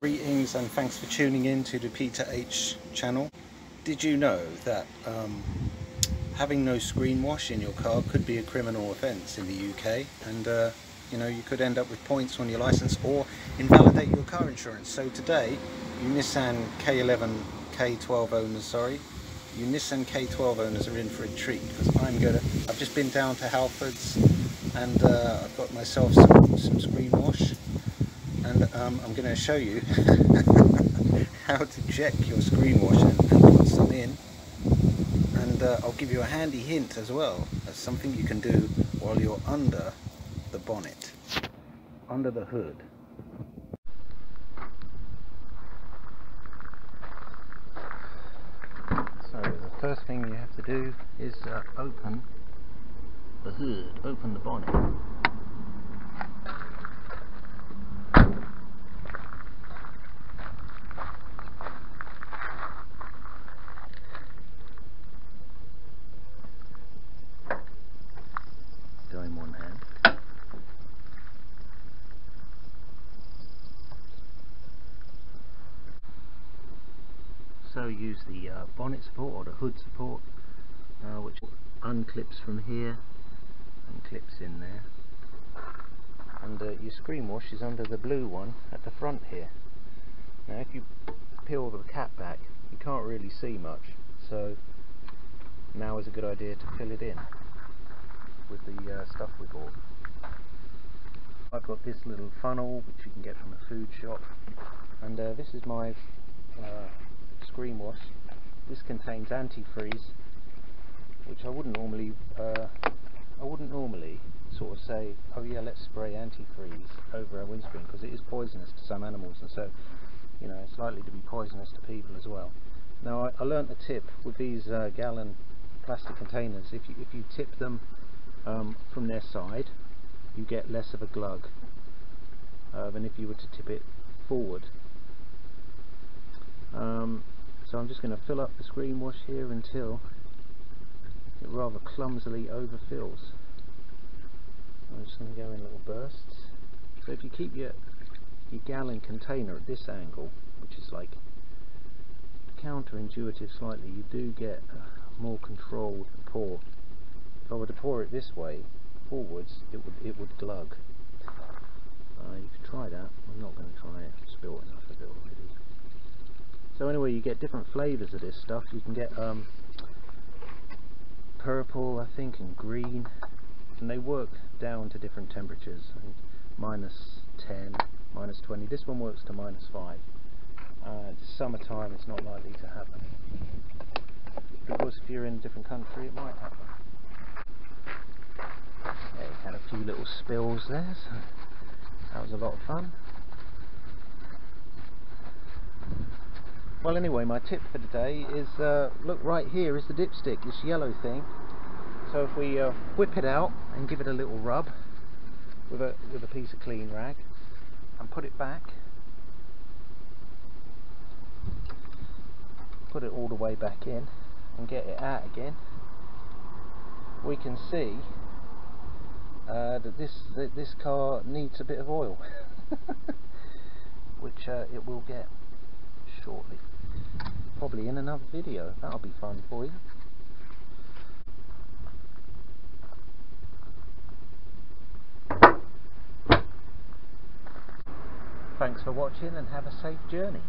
Greetings and thanks for tuning in to the Peter H channel. Did you know that having no screen wash in your car could be a criminal offence in the UK, and you know, you could end up with points on your licence or invalidate your car insurance? So today, you Nissan K12 owners, you Nissan K12 owners are in for a treat, because I've just been down to Halfords and I've got myself some screen wash. And I'm going to show you how to check your screen wash and put some in, and I'll give you a handy hint as well as something you can do while you're under the bonnet, under the hood. So the first thing you have to do is open the hood, open the bonnet. In one hand. So use the bonnet support or the hood support, which unclips from here and clips in there, and your screen wash is under the blue one at the front here. Now if you peel the cap back, you can't really see much, so now is a good idea to fill it in with the stuff we bought. I've got this little funnel which you can get from a food shop, and this is my screen wash. This contains antifreeze, which I wouldn't normally sort of say, oh yeah, let's spray antifreeze over our windscreen, because it is poisonous to some animals, and so, you know, it's likely to be poisonous to people as well. Now I learnt a tip with these gallon plastic containers. If you tip them from their side, you get less of a glug than if you were to tip it forward. So I'm just going to fill up the screen wash here until it rather clumsily overfills. I'm just going to go in little bursts. So if you keep your gallon container at this angle, which is like counterintuitive slightly, you do get a more controlled pour. If I were to pour it this way, forwards, it would glug. You could try that. I'm not going to try it. I've spilled enough of it already. So anyway, you get different flavours of this stuff. You can get purple, I think, and green, and they work down to different temperatures. I think -10, -20. This one works to -5. Summertime, it's not likely to happen. Of course, if you're in a different country, it might happen. Yeah, we had a few little spills there, so that was a lot of fun. Well, anyway, my tip for today is, look, right here is the dipstick, this yellow thing. So if we whip it out and give it a little rub with a piece of clean rag and put it back, put it all the way back in and get it out again, we can see that this car needs a bit of oil, which it will get shortly, probably in another video. That'll be fun for you. Thanks for watching and have a safe journey.